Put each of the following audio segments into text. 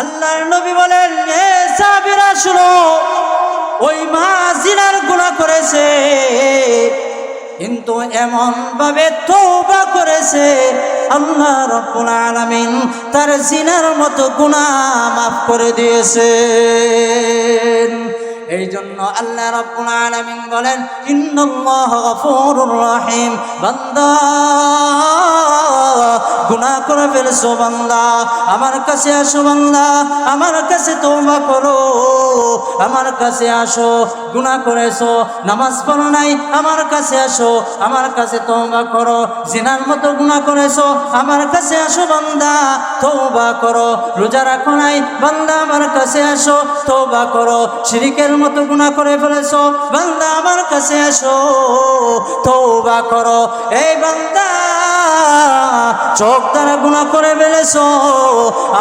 আল্লাহর নবী বলেন, হে সাহাবীরা শুনো, ওই মা জিনার গুনাহ করেছে, কিন্তু এমন ভাবে তওবা করেছে আল্লাহ রাব্বুল আলামিন তার জিনার মতো গুনাহ মাফ করে দিয়েছেন। এই জন্য আল্লাহ রাব্বুল আলামিন বলেন, ইন্নাল্লাহা গফুরুর রহিম। বান্দা, গুনাহ করে ফেলেছো বান্দা, আমার কাছে আসো বান্দা, আমার কাছে তওবা করো, আমার কাছে আসো। গুনাহ করেছো, নামাজ পড়ো নাই, আমার কাছে আসো, আমার কাছে তওবা করো। জিনার মতো গুনাহ করেছো, আমার কাছে আসো বান্দা, তওবা করো। রোজা রাখো নাই বান্দা, আমার কাছে আসো, তওবা করো। শিরকের মতো গুনাহ করে ফেলেছো বান্দা, আমার কাছে আসো, তওবা করো। এই বান্দা, চোখ দ্বারা গুনাহ করে ফেলেছো,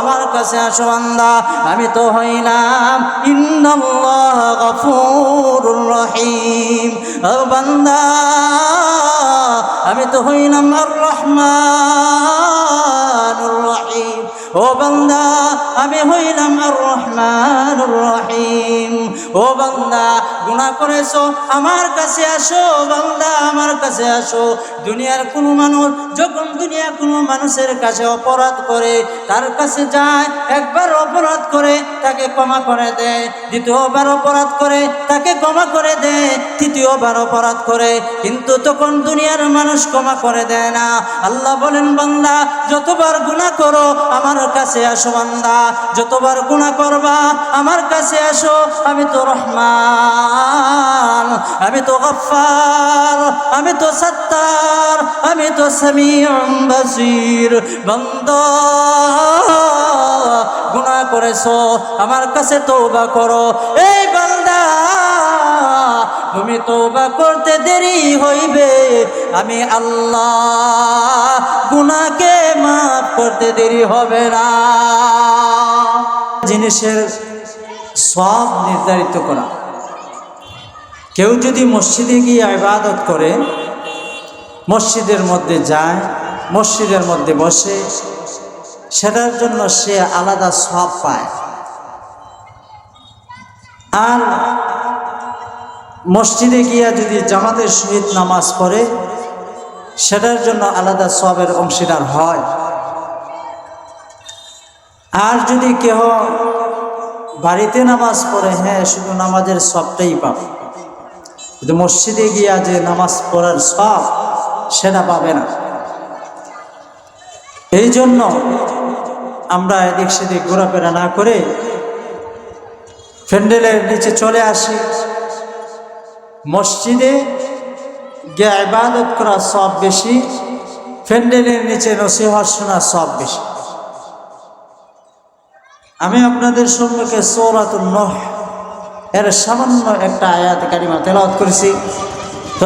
আমার কাছে আসো বান্দা, আমি তো হইলাম ইন্নাল্লাহা গফুরুর রহিম। ও বান্দা, আমি তো হইলাম আর রহমানুর রহিম। ও বান্দা, আমি হইলাম আর রহমানুর রহিম। ও বান্দা, গুনাহ করেছো, আমার কাছে আসো বান্দা, আমার কাছে আসো। দুনিয়ার কোনো মানুষ যখন কোনো মানুষের কাছে অপরাধ করে, তার কাছে যায়, একবার অপরাধ করে তাকে ক্ষমা করে দেয়, দ্বিতীয়বার অপরাধ করে তাকে ক্ষমা করে দেয়, তৃতীয়বার অপরাধ করে, কিন্তু তখন দুনিয়ার মানুষ ক্ষমা করে দেয় না। আল্লাহ বলেন, বান্দা, যতবার গুনাহ করো আমার কাছে আসো বান্দা, যতবার গুনাহ করবা আমার কাছে আসো। আমি তো রহমান, আমি তো গফফার, আমি তো সত্তার, আমি তো সামিউম বাসীর। বান্দা, গুনাহ করেছো, আমার কাছে তওবা করো। এই বান্দা, তুমি তওবা করতে দেরি হইবে, আমি আল্লাহ গুনাহকে মাফ করতে দেরি হবে না। জিনিসের সওয়াব নির্ধারিত করা। কেউ যদি মসজিদে গিয়ে ইবাদত করে, মসজিদের মধ্যে যায়, মসজিদের মধ্যে বসে, সেটার জন্য সে আলাদা সওয়াব পায়। আর মসজিদে গিয়া যদি জামাতের সহিত নামাজ পড়ে, সেটার জন্য আলাদা সওয়াবের অংশীদার হয়। আর যদি কেহ বাড়িতে নামাজ পড়ে, হ্যাঁ, শুধু নামাজের সওয়াবটাই পাবে, কিন্তু মসজিদে গিয়া যে নামাজ পড়ার সওয়াব সেটা পাবে না। এই জন্য আমরা এদিক সেদিক ঘোরাফেরা না করে প্যান্ডেলের নিচে চলে আসি। মসজিদে গিয়ে ইবাদত করার সওয়াব বেশি, প্যান্ডেলের নিচে নসিহত শোনার সওয়াব বেশি। আমি আপনাদের সম্মুখে সূরাতুন নূহ এর সামান্য একটা আয়াত কারিমা তেলাওয়াত করেছি।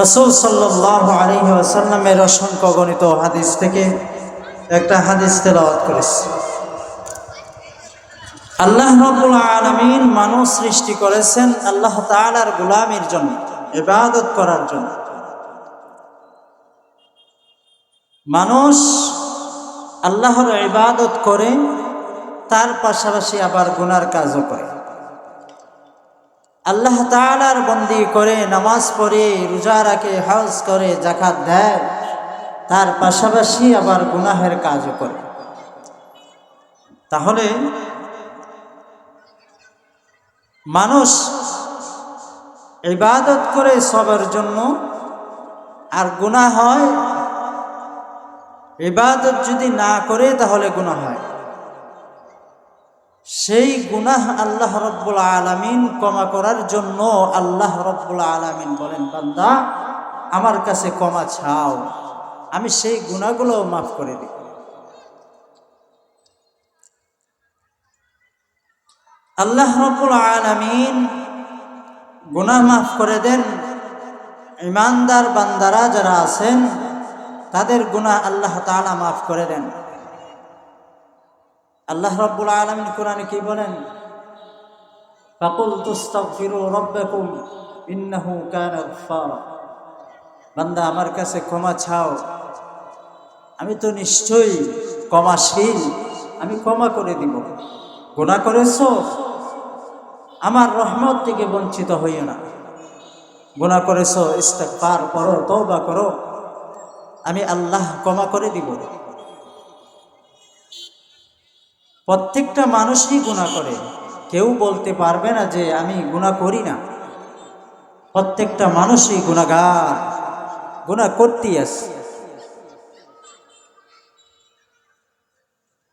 রাসূল সাল্লাল্লাহু আলাইহি ওয়াসাল্লামের অসংখ্য গণিত হাদিস থেকে একটা হাদিস তেলাওয়াত করেছি। আল্লাহ রাব্বুল আলামিন মানুষ সৃষ্টি করেছেন আল্লাহ তাআলার গোলামীর জন্য, ইবাদত করার জন্য। মানুষ আল্লাহর ইবাদত করে, তার পাশাপাশি আবার গুনার কাজও করে। আল্লাহ তাআলার বন্দি করে, নামাজ পড়ে, রোজা রাখে, হজ করে, যাকাত দেয়, তার পাশাপাশি আবার গুনাহের কাজও করে। তাহলে মানুষ ইবাদত করে সবার জন্য, আর গুনাহ হয়, ইবাদত যদি না করে তাহলে গুনাহ হয়। সেই গুনাহ আল্লাহ রাব্বুল আলামিন ক্ষমা করার জন্য আল্লাহ রাব্বুল আলামিন বলেন, বান্দা, আমার কাছে ক্ষমা চাও, আমি সেই গুনাহগুলো মাফ করে দিই। আল্লাহ রাব্বুল আলামিন গুনাহ মাফ করে দেন। ঈমানদার বান্দারা যারা আছেন তাদের গুনাহ আল্লাহ তাআলা মাফ করে দেন। আল্লাহ রাব্বুল আলামিন কোরআনে কি বলেন? ফাকুলতু আস্তাগফিরু রাব্বাকুম ইন্নাহু কানা গফফারা। বান্দা, আমার কাছে ক্ষমা চাও, আমি তো নিশ্চয়ই ক্ষমাশীল, আমি ক্ষমা করে দিব। গুনাহ করেছো, আমার রহমত থেকে বঞ্চিত হইও না। গুনাহ করেছো, ইস্তিগফার করো, তওবা করো, আমি আল্লাহ ক্ষমা করে দিব। প্রত্যেকটা মানুষই গুনাহ করে, কেউ বলতে পারবে না যে আমি গুনাহ করি না। প্রত্যেকটা মানুষই গুনাহগার, গুনাহ করতেই আছে।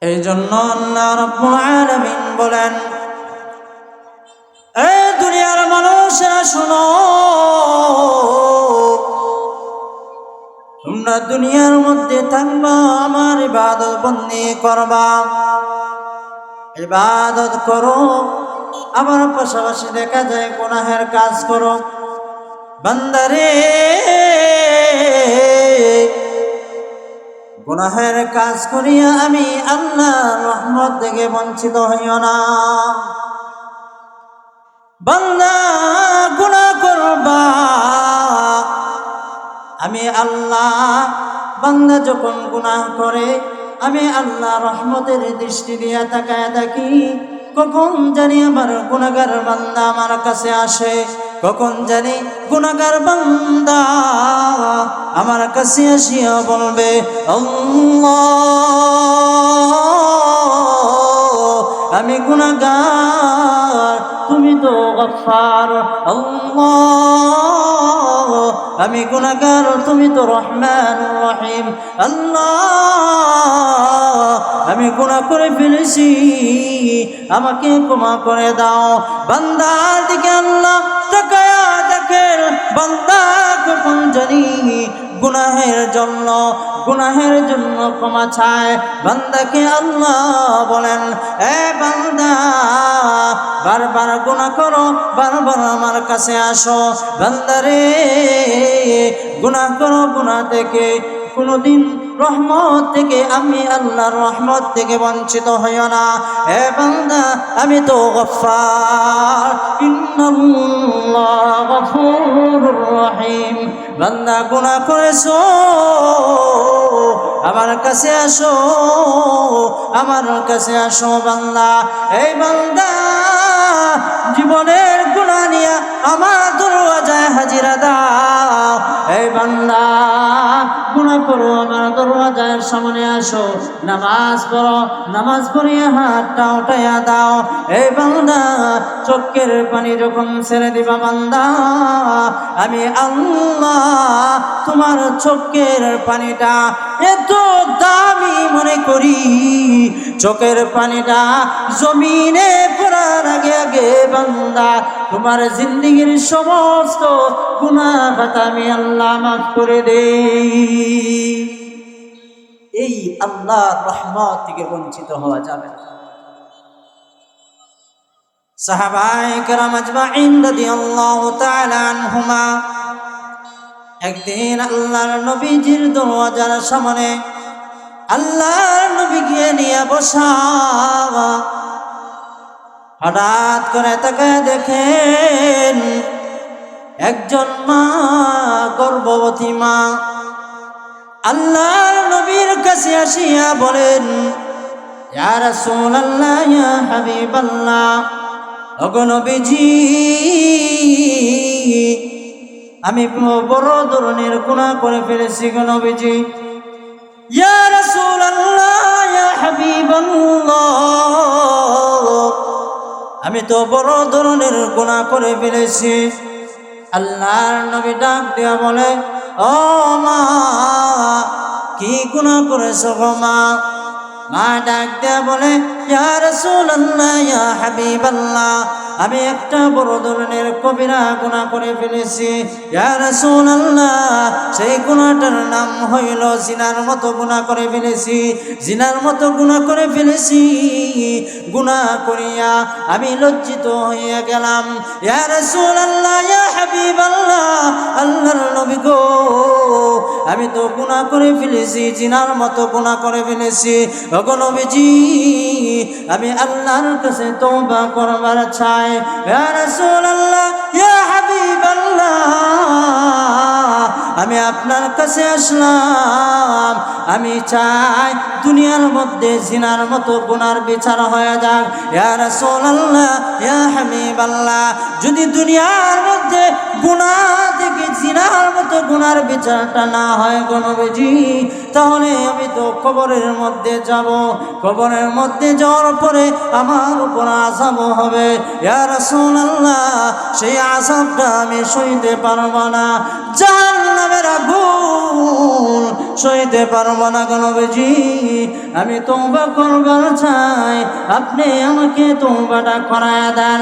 এই জন্য আল্লাহ রাব্বুল আলামিন বলেন, এই দুনিয়ার মানুষেরা শোনো, তোমরা দুনিয়ার মধ্যে থাকবা, আমার ইবাদত বন্দি করবা, ইবাদত করো, আবার পাশাপাশি দেখা যায় গুনাহের কাজ করো। বান্দারে, গুনাহের কাজ করিয়া আমি আল্লাহর রহমত থেকে বঞ্চিত হইও না। বান্দা গুনাহ করবা, আমি আল্লাহ, বান্দা যখন গুনাহ করে আমি আল্লাহ রহমতের দৃষ্টি দিয়া তাকায় থাকি। কখন জানি আমার গুনাহগার বান্দা আমার কাছে আসে, কখন জানি গুনাহগার বান্দা আমার কাছে আসিয়া বলবে, আল্লাহ আমি গুনাহগার, তুমি তো গফফার। আল্লাহ আমি গুনাহগার, তুমি তো রহমানুর রহিম। আল্লাহ আমি গুনাহ করে ফেলেছি, আমাকে ক্ষমা করে দাও। বান্দার দিকে আল্লাহ তাকায়া দেখেন, বান্দা কখন জানি গুনাহের জন্য ক্ষমা চায়। বান্দাকে আল্লাহ বলেন, এ বান্দা বারবার গুনাহ করো, বারবার আমার কাছে আসো। বান্দারে, গুনাহ করো, গুনাহ থেকে কোনদিন রহমত থেকে, আমি আল্লাহর রহমত থেকে বঞ্চিত হইও না। হে বান্দা, আমি তো গফফার, ইন্নাল্লাহ গফুরুর রহিম। বান্দা গুনাহ করেছো, আমার কাছে আসো, আমার কাছে আসো। বান্দা, এই বান্দা জীবনের গুনাহ নিয়ে আমার দরওয়াজায় হাজিরা দাও। এই বান্দা গুনাহ করো, আমার দরওয়াজার সামনে আসো, নামাজ পড়ো, নামাজ পড়িয়া হাতটা উঠাইয়া দাও। এই বান্দা চোখের পানি যখন ছেড়ে দিবা, বান্দা আমি আল্লাহ তোমার চোখের পানিটা এত দামি মনে করি, চোখের পানিটা জমিনে পড়ার আগে আগে বান্দা তোমার জিন্দেগীর সমস্ত গুনাহ খাতা আমি আল্লাহ মাফ করে দেই। এই আল্লাহর রহমত থেকে বঞ্চিত হওয়া যাবে না। সাহাবায়ে কেরাম আজমাইন রাদিয়াল্লাহু তাআলা আনহুমা একদিন আল্লাহর নবীজির দরওয়াজার সামনে আল্লাহর নবী গিয়ে নিয়ে বসা। হঠাৎ করে তাকায় দেখেন একজন মা, গর্ভবতী মা, আল্লাহর নবীর কাছে আসিয়া বলেন, ইয়া রাসূলুল্লাহ, ইয়া হাবিবাল্লাহ, ওগো নবীজি, আমি বড় ধরনের গুনাহ করে ফেলেছি গো নবীজি। ইয়া রাসূলুল্লাহ, ইয়া হাবিবাল্লাহ, আমি তো বড় ধরনের গুনাহ করে ফেলেছি। আল্লাহর নবী ডাক দিয়া বলে, ও মা, কি গুনাহ করেছো গো মা? মা ডাক দিয়া বলে, ইয়া রাসূলুল্লাহ, ইয়া হাবিবাল্লাহ, আমি একটা বড় ধরনের কবিরা গুনাহ করে ফেলেছি। ইয়া রাসূলুল্লাহ, সেই গুনাহটার নাম হইল জিনার মতো গুনাহ করে ফেলেছি, জিনার মতো গুনাহ করে ফেলেছি। গুনাহ করিয়া আমি লজ্জিত হইয়া গেলাম। ইয়া রাসূলুল্লাহ, ইয়া হাবিবাল্লাহ, আল্লাহর নবী গো, আমি তো গুনাহ করে ফেলেছি, জিনার মতো গুনাহ করে ফেলেছি। ওগো নবীজি, আমি আল্লাহর কাছে তওবা করবার চাই। ইয়া রাসূলুল্লাহ, ইয়া হাবিবাল্লাহ, আমি আপনার কাছে আসলাম, আমি চাই দুনিয়ার মধ্যে জিনার মতো গুনার বিচার হয়ে যাক। ইয়া রাসূলুল্লাহ, ইয়া হাবিবাল্লাহ, যদি দুনিয়ার মধ্যে গুনাহ থেকে জিনার মতো গুনার বিচারটা না হয় গো নবীজি, তাহলে আমি তো কবরের মধ্যে যাব, কবরের মধ্যে যাওয়ার পরে আমার উপর আযাব হবে। ইয়া রাসূলুল্লাহ, সেই আযাবটা আমি সইতে পারবো না, জাহান্নামের আগুন সইতে পারবো না গো নবীজি। আমি তওবা করবার চাই, আপনি আমাকে তওবাটা করায় দেন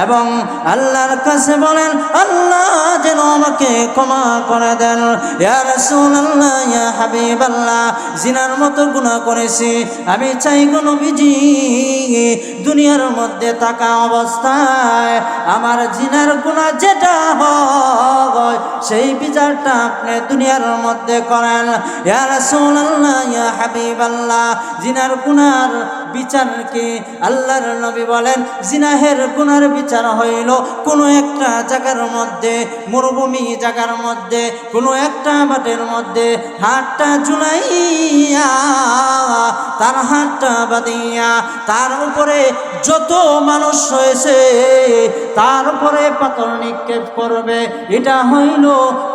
এবং আল্লাহর কাছে বলেন আল্লাহ যেন আমাকে ক্ষমা করে দেন। ইয়া রাসূলুল্লাহ, ইয়া হাবিবাল্লাহ, জিনার মতো গুনাহ করেছি, আমি চাই গো নবীজি দুনিয়ার মধ্যে থাকা অবস্থায় আমার জিনার গুনাহ যেটা হয় সেই বিচারটা আপনি দুনিয়ার মধ্যে করেন। ইয়া রাসূলুল্লাহ, ইয়া হাবিবাল্লাহ, জিনার গুনার বিচার কি? আল্লাহর নবী বলেন জিনাহের গুনার বিচার হইল কোনো একটা জায়গার মধ্যে, মরুভূমি জায়গার মধ্যে, কোনো একটা মাঠের মধ্যে হাতটা ঝুলাইয়া, তার হাতটা বাঁধিয়া তার উপরে যত মানুষ রয়েছে তার উপরে পাথর নিক্ষেপ করবে, এটা হইল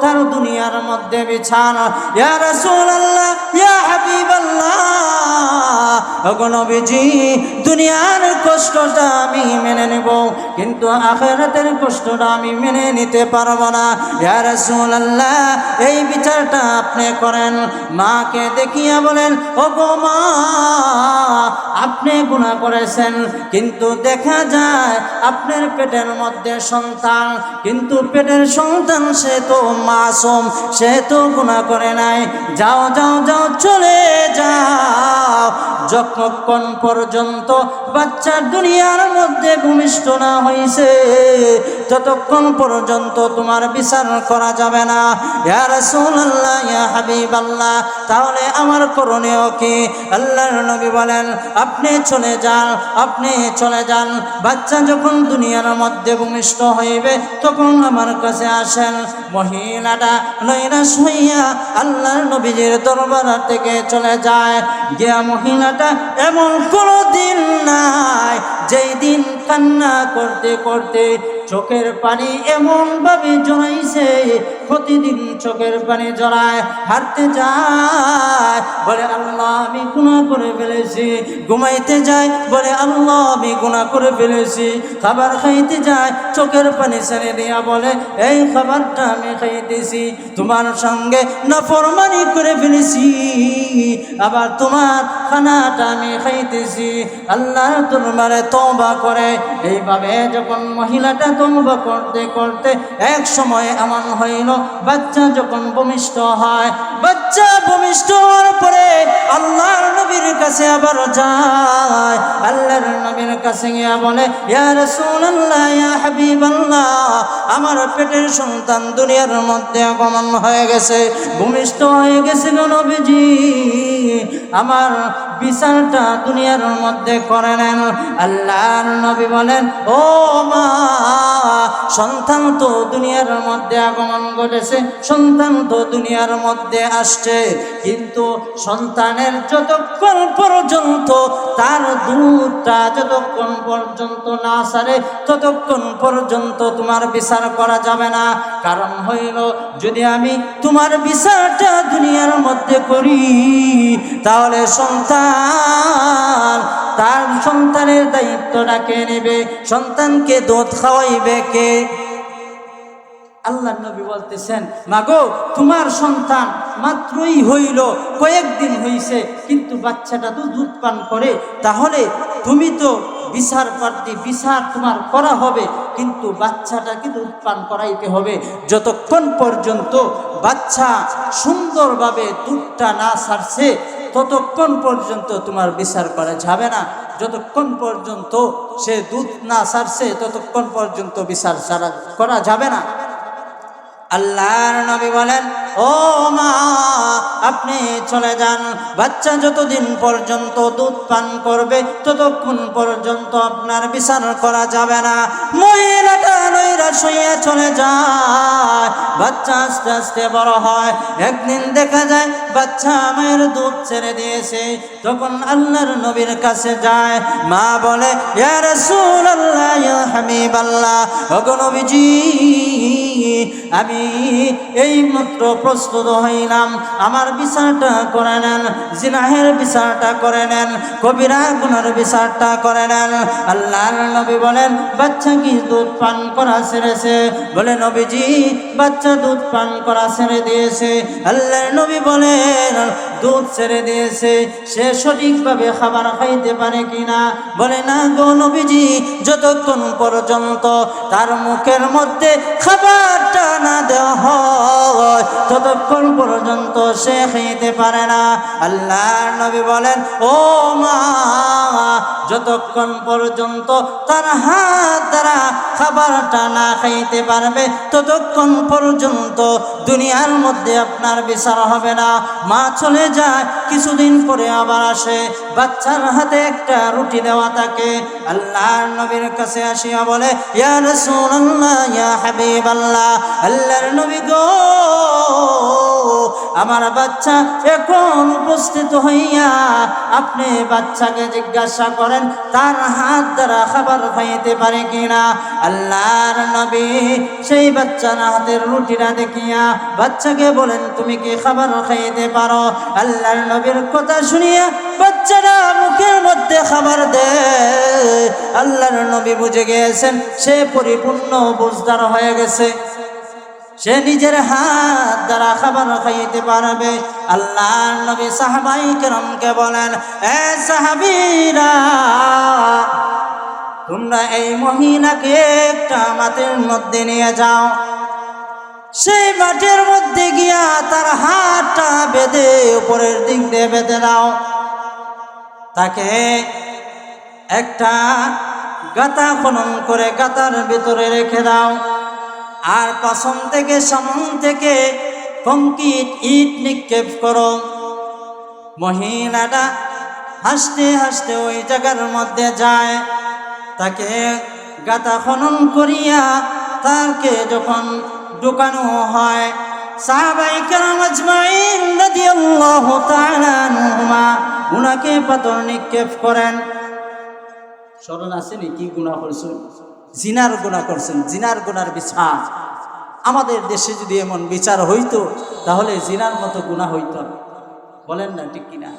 তার দুনিয়ার মধ্যে বিচার। ইয়া রাসূলুল্লাহ, ইয়া হাবিবাল্লাহ, ওগো নবীজি দুনিয়ার কষ্টটা আমি মেনে নেব, কিন্তু আখিরাতের কষ্টটা আমি মেনে নিতে পারবো না। ইয়া রাসূলুল্লাহ, এই বিচারটা আপনি করেন। মাকে দেখিয়া বলেন ওগো মা, আপনি গুনাহ করেছেন, কিন্তু দেখা যায় আপনার পেটের মধ্যে সন্তান, কিন্তু পেটের সন্তান সে তো মাসুম, সে তো গুনাহ করে নাই। যাও যাও যাও, চলে যাও, যতক্ষণ পর্যন্ত বাচ্চা দুনিয়ার মধ্যে ভূমিষ্ঠ না হয়েছে ততক্ষণ পর্যন্ত তোমার বিচার করা যাবে না। ইয়া রাসূলুল্লাহ, ইয়া হাবিবাল্লাহ, তাহলে আমার করণীয় কি? আল্লাহর নবী বলেন আপনি চলে যান, আপনি চলে যান, বাচ্চা যখন দুনিয়ার মধ্যে ভূমিষ্ঠ হইবে তখন আমার কাছে আসেন। মহিলাটা নৈরাশ হইয়া আল্লাহর নবীজির দরবার থেকে চলে যায়। গিয়া মহিলাটা এমন কোনো দিন নাই যেই দিন কান্না করতে করতে চোখের পানি এমন ভাবে জড়াইছে, প্রতিদিন চোখের পানি জড়ায়, হাঁটতে যায় বলে আল্লাহ আমি গুনাহ করে ফেলেছি, ঘুমাইতে যায় বলে আল্লাহ আমি গুনাহ করে ফেলেছি, খাবার খাইতে যায় চোখের পানি ছেড়ে দিয়া বলে এই খাবারটা আমি খাইতেছি, তোমার সঙ্গে নাফরমানি করে ফেলেছি, আবার তোমার খানাটা আমি খাইতেছি, আল্লাহর দরবারে তওবা করে। এইভাবে যখন মহিলাটা তওবা করতে করতে এক সময় এমন হইল বাচ্চা যখন ভূমিষ্ঠ হয়, বাচ্চা ভূমিষ্ঠ হওয়ার পরে আল্লাহর নবীর কাছে আবার যায়। আল্লাহর নবীর কাছে গিয়া বলে ইয়া রাসূলুল্লাহ, ইয়া হাবিবাল্লাহ, আমার পেটের সন্তান দুনিয়ার মধ্যে আগমন হয়ে গেছে, ভূমিষ্ঠ হয়ে গেছে গো নবীজি, আমার বিচারটা দুনিয়ার মধ্যে করে নেন। আল্লাহর নবী বলেন ও মা, সন্তান তো দুনিয়ার মধ্যে আগমন ঘটেছে, সন্তান তো দুনিয়ার মধ্যে আসছে, কিন্তু সন্তানের যতক্ষণ পর্যন্ত তার দুধটা যতক্ষণ পর্যন্ত না ছাড়ে ততক্ষণ পর্যন্ত তোমার বিচার করা যাবে না। কারণ হইল যদি আমি তোমার বিচারটা দুনিয়ার মধ্যে করি তাহলে সন্তান, তার সন্তানের দায়িত্বটা কে নেবে? সন্তানকে দুধ খাওয়াইবে কে? আল্লাহ নবী বলতেছেন মাগো তোমার সন্তান মাত্রই হইল, কয়েকদিন হইছে, কিন্তু বাচ্চাটা তো দুধ পান করে, তাহলে তুমি তো বিচার প্রার্থী, বিচার তোমার করা হবে, কিন্তু বাচ্চাটাকে দুধ পান করাইতে হবে। যতক্ষণ পর্যন্ত বাচ্চা সুন্দরভাবে দুধটা না ছাড়ছে ততক্ষণ পর্যন্ত তোমার বিচার করা যাবে না, যতক্ষণ পর্যন্ত সে দুধ না ছাড়ছে ততক্ষণ পর্যন্ত বিচার করা যাবে না। আল্লাহর নবী বলেন ও মা আপনি চলে যান, বাচ্চা যতদিন পর্যন্ত দুধ পান করবে ততক্ষণ পর্যন্ত আপনার বিচার করা যাবে না। মহিলাটা নৈরাশ হইয়া চলে যায়। বাচ্চা আস্তে আস্তে বড় হয়। একদিন দেখা যায় বাচ্চা মায়ের দুধ ছেড়ে দিয়েছে। তখন আল্লাহর নবীর কাছে যায়, মা বলে, ইয়া রাসূলুল্লাহ, ইয়া হাবিবাল্লাহ, ওগো নবীজি, আমি এই মাত্র প্রস্তুত হইলাম, আমার বিচারটা করে নেন, জিনাহের বিচারটা করে নেন, কবিরা গুনার বিচারটা করে নেন। আল্লাহর নবী বলেন, বাচ্চা কি দুধ পান করা ছেড়েছে? বলে, নবীজি, বাচ্চা দুধ পান করা ছেড়ে দিয়েছে। আল্লাহর নবী বলেন, দুধ ছেড়ে দিয়েছে, সে সঠিকভাবে খাবার খাইতে পারে কিনা? বলে, না গো নবীজি, যতক্ষণ পর্যন্ত তার মুখের মধ্যে খাবারটা না দেওয়া হয় ততক্ষণ পর্যন্ত সে খাইতে পারে না। আল্লাহর নবী বলেন, ও মা, যতক্ষণ পর্যন্ত তার হাত দ্বারা খাবারটা না খাইতে পারবে ততক্ষণ পর্যন্ত দুনিয়ার মধ্যে আপনার বিচার হবে না। মা চলে যায়, কিছুদিন পরে আবার আসে, বাচ্চার হাতে একটা রুটি দেওয়া থাকে। আল্লাহর নবীর কাছে আসিয়া বলে, ইয়া রাসূলুল্লাহ, ইয়া হাবিবাল্লাহ, আল্লাহর নবী গো, আমার বাচ্চা এখন উপস্থিত হইয়া, আপনি বাচ্চাকে জিজ্ঞাসা করেন তার হাত দ্বারা খাবার খাইতে পারে কিনা। আল্লাহর নবী সেই বাচ্চার হাতের রুটিটা দেখিয়া বাচ্চাকে বলেন, তুমি কি খাবার খাইতে পারো? আল্লাহর নবীর কথা শুনিয়া বাচ্চারা মুখের মধ্যে খাবার দেয়। আল্লাহর নবী বুঝে গিয়েছেন সে পরিপূর্ণ বুঝদার হয়ে গেছে, সে নিজের হাত দ্বারা খাবার খাইতে পারবে। আল্লাহর নবী সাহাবায়ে কেরামকে বলেন, এ সাহাবীরা, তোমরা এই মহিলাকে একটা মাঠের মধ্যে নিয়ে যাও, সেই মাঠের মধ্যে গিয়া তার হাতটা বেঁধে উপরের দিক দিয়ে বেঁধে দাও, তাকে একটা গাতা খনন করে গাতার ভিতরে রেখে দাও, আর পাশন থেকে সামন থেকে কংক্রিট ইট নিক্ষেপ করো। মহিলাটা হাসতে হাসতে ওই জায়গার মধ্যে যায়, তাকে গাতা খনন করিয়া তাকে যখন ঢুকানো হয়, সাহাবায়ে কেরাম আজমাইন রাদিয়াল্লাহু তাআলা আনহুমা উনাকে পাথর নিক্ষেপ করেন। স্মরণ আসেনি কি গুনাহ করছেন? জিনার গুনাহ করছেন, জিনার গুনার বিচার। আমাদের দেশে যদি এমন বিচার হইতো তাহলে জিনার মতো গুনাহ হইতো, বলেন না ঠিক কিনা?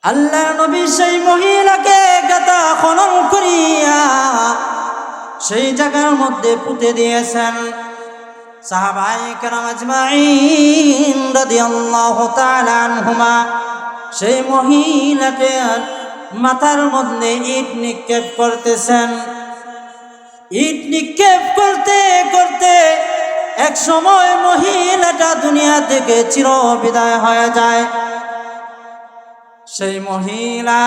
আল্লাহ নবী সেই মহিলাকে গাতা খনন করিয়া সেই জায়গার মধ্যে পুঁতে দিয়েছেন। সাহাবায়ে কেরাম আজমাইন রাদিয়াল্লাহু তাআলা আনহুমা সেই মহিলাটার মাথার মধ্যে ইট নিক্ষেপ করতেছেন। ইট নিক্ষেপ করতে করতে এক সময় মহিলাটা দুনিয়া থেকে চির বিদায় হয়ে যায়। সেই মহিলা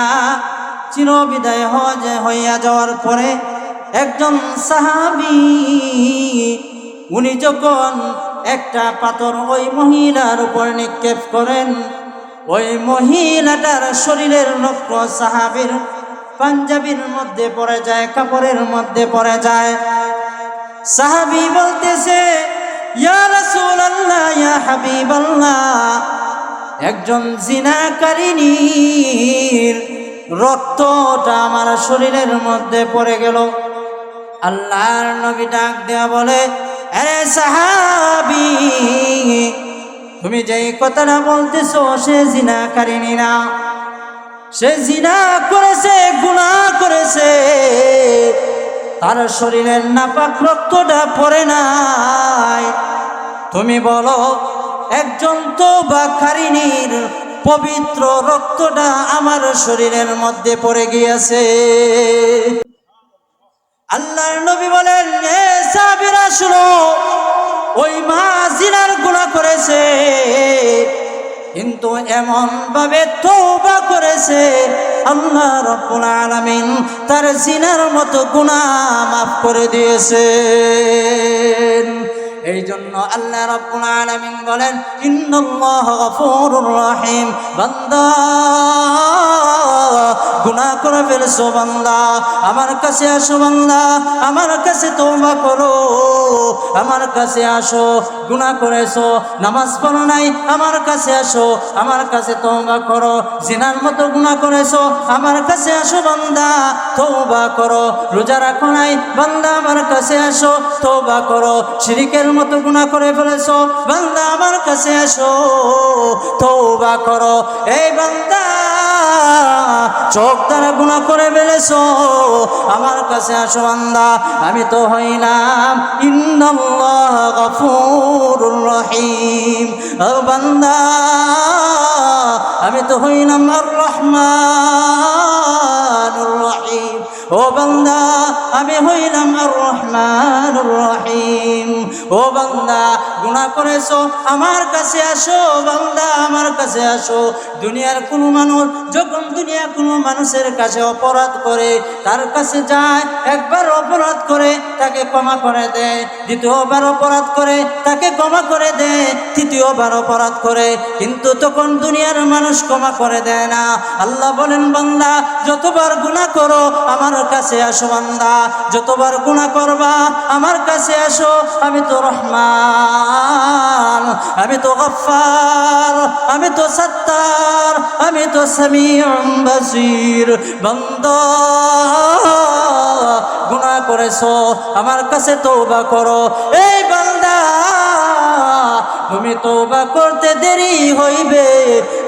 চির বিদায় হইয়া যাওয়ার পরে একজন সাহাবী, উনি যখন একটা পাথর ওই মহিলার উপর নিক্ষেপ করেন, ওই মহিলাটার শরীরের রক্ত সাহাবীর পাঞ্জাবির মধ্যে পড়ে যায়, কাপড়ের মধ্যে পড়ে যায়। সাহাবী বলতেছে, ইয়া রাসূলুল্লাহ, ইয়া হাবিবাল্লাহ, একজন জিনাকারিনীর রক্তটা আমার শরীরের মধ্যে পড়ে গেল। আল্লাহর নবী ডাক দেয়া বলে, আরে সাহাবী, তুমি যেই কথাটা বলতেছো সে জিনাকারিনী না, সে জিনা করেছে, গুনাহ করেছে, তার শরীরের নাপাক রক্তটা পড়ে নাই। তুমি বলো একজন তওবাকারিনীর পবিত্র রক্তটা আমার শরীরের মধ্যে পড়ে গিয়েছে। আল্লাহর নবী বলেন, এ সাহাবীরা শুনো, ওই মা জিনার গুনাহ করেছে, কিন্তু এমন ভাবে তওবা করেছে আল্লাহ রাব্বুল আলামিন তার জিনার মতো গুনাহ মাফ করে দিয়েছেন। এই জন্য আল্লাহ রাব্বুল আলামিন বলেন ইন্নাল্লাহা গফুরুর রহিম। বান্দা গুনাহ করে ফেলেছো বান্দা, আমার কাছে আসো বান্দা, আমার কাছে তওবা করো, আমার কাছে আসো। গুনাহ করেছো, নামাজ পড়ো নাই, আমার কাছে আসো, আমার কাছে তওবা করো। জিনার মতো গুনাহ করেছো, আমার কাছে আসো বান্দা, তওবা করো। রোজা রাখো নাই বান্দা, আমার কাছে আসো, তওবা করো। শিরকের মতো গুনাহ করে ফেলেছো বান্দা, আমার কাছে আসো, তওবা করো। এই বান্দা চোখ দ্বারা গুনাহ করে ফেলেছো, আমার কাছে আসো বান্দা, আমি তো হইলাম ইন্নাল্লাহা গফুরুর রহিম। ও বান্দা আমি তো হইলাম আর রহমানুর রহিম। ও বান্দা আমি হইলাম আর রহমানুর রহিম। ও বান্দা গুনাহ করেছো, আমার কাছে আসো বান্দা, আমার কাছে আসো। দুনিয়ার কোনো মানুষ যখন কোনো মানুষের কাছে অপরাধ করে, তার কাছে যায়, একবার অপরাধ করে তাকে ক্ষমা করে দেয়, দ্বিতীয়বার অপরাধ করে তাকে ক্ষমা করে দেয়, তৃতীয়বার অপরাধ করে, কিন্তু তখন দুনিয়ার মানুষ ক্ষমা করে দেয় না। আল্লাহ বলেন বান্দা যতবার গুনাহ করো আমার কাছে আসো বান্দা, যতবার গুনাহ করবা আমার কাছে আসো। আমি তো রহমান, আমি তো গফফার, আমি তো সত্তার, আমি তো সামিউম বাসীর। বান্দা গুনাহ করেছো, আমার কাছে তওবা করো। এই বান্দা তুমি তওবা করতে দেরি হইবে,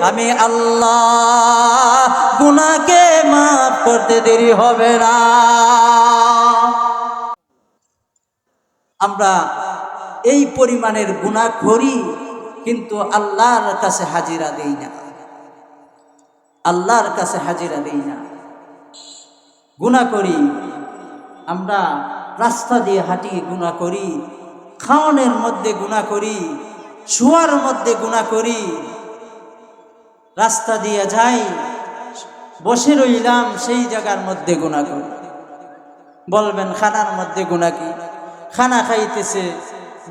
আমি আল্লাহ গুনাহকে মাফ করতে দেরি হবে না। আমরা এই পরিমাণের গুনাহ করি, কিন্তু আল্লাহর কাছে হাজিরা দেই না, আল্লাহর কাছে হাজিরা দেই না। গুনাহ করি আমরা, রাস্তা দিয়ে হাঁটি গুনাহ করি, খাওয়ানোর মধ্যে গুনাহ করি, শোয়ার মধ্যে গুনাহ করি। রাস্তা দিয়ে যাই, বসে রইলাম, সেই জায়গার মধ্যে গুনাহ করি। বলবেন খানার মধ্যে গুনাহ কি? খানা খাইতেছে,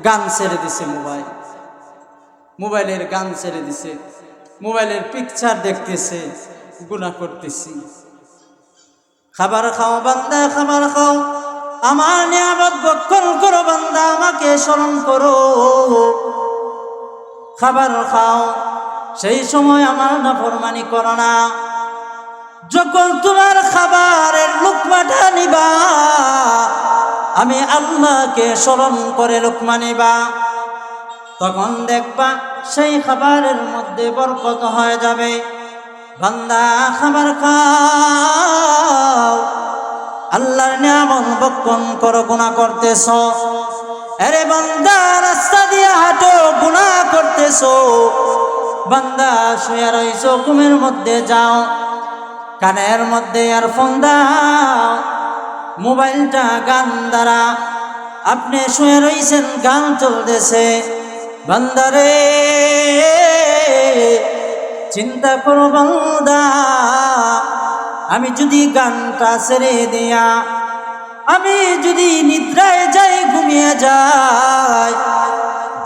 গান ছেড়ে দিছে, মোবাইলের গান ছেড়ে দিছে, মোবাইলের পিকচার দেখতেছে, গুনাহ করতেছি। খাবার খাও বান্দা, খাবার খাও, আমার নিয়ামত ভক্ষণ করো বান্দা, আমাকে স্মরণ করো। খাবার খাও, সেই সময় আমার নাফরমানি করো না। যখন তোমার খাবারের লুকমাটা নিবা, আমি আল্লাহকে স্মরণ করে লুকমা নিবা, তখন দেখবা সেই খাবারের মধ্যে বরকত হয়ে যাবে। বান্দা খাবার খাও, আল্লাহর নিয়ামত ভক্ষণ করো, গুনাহ করতেছ। আরে বান্দা রাস্তা দিয়ে হাঁটো, গুনাহ করতেছ। বান্দা শুয়ে রইছো, ঘুমের মধ্যে যাও, কানের মধ্যে ইয়ারফোন দাও, মোবাইলটা গান দ্বারা আপনি শুয়ে রইছেন, গান চলতেছে। বান্দারে চিন্তা করো বান্দা, আমি যদি গানটা ছেড়ে দিয়া, আমি যদি নিদ্রায় যাই, ঘুমিয়ে যাই,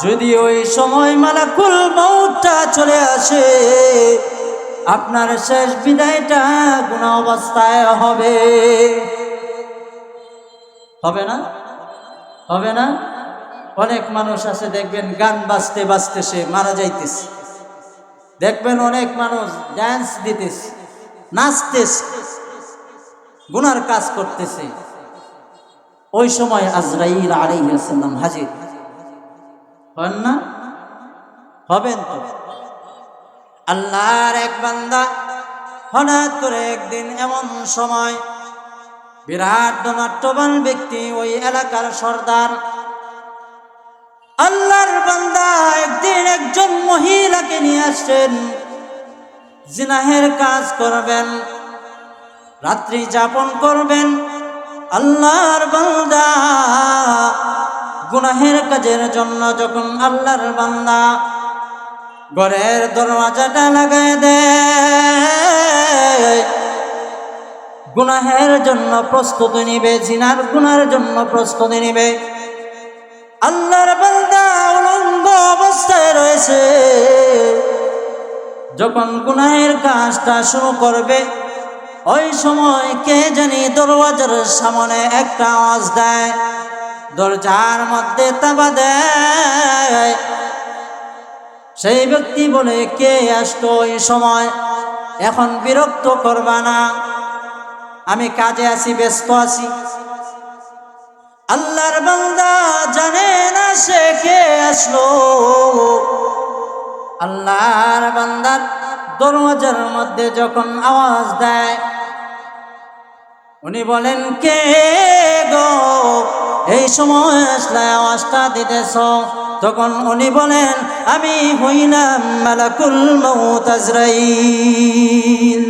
যদি ওই সময় মালাকুল মউতটা চলে আসে, আপনার শেষ বিদায়টা গুনাহ অবস্থায় হবে। হবে না? হবে না? অনেক মানুষ আছে দেখবেন গান বাজতে বাজতে সে মারা যাইতেছে। দেখবেন অনেক মানুষ ড্যান্স দিতেছে, নাচতেছে, গুনার কাজ করতেছে। ওই সময় আজরাইল আলাইহিস সালাম হাজির হন না? হবেন তো। আল্লাহর এক বান্দা হঠাৎ করে একদিন এমন সময়, বিরাট ধনাঢ্যবান ব্যক্তি, ওই এলাকার সর্দার, আল্লাহর বান্দা একদিন একজন মহিলাকে নিয়ে আসছেন, জিনাহের কাজ করবেন, রাত্রি যাপন করবেন। আল্লাহর বান্দা গুনাহের কাজের জন্য যখন আল্লাহর বান্দা ঘরের দরওয়াজাটা লাগায় দেয়, গুনাহের জন্য প্রস্তুতি নিবে, জিনার গুনার জন্য প্রস্তুতি নিবে, আল্লাহর বান্দা উলঙ্গ অবস্থায় রয়েছে, যখন গুনাহের কাজটা শুরু করবে ওই সময় কে জানি দরওয়াজার সামনে একটা আওয়াজ দেয়, দরজার মধ্যে তালা দেয়। সেই ব্যক্তি বলে, কে আসতো এই সময়? এখন বিরক্ত করবা না, আমি কাজে আছি, ব্যস্ত আছি। আল্লাহর বান্দা জানে না সে কে আসলো। আল্লাহর বান্দার দরওয়াজার মধ্যে যখন আওয়াজ দেয়, উনি বলেন, কে গো এই সময় আসলে আওয়াজটা দিতেছ? তখন উনি বলেন, আমি হইলাম মালাকুল মউত আজরাইল।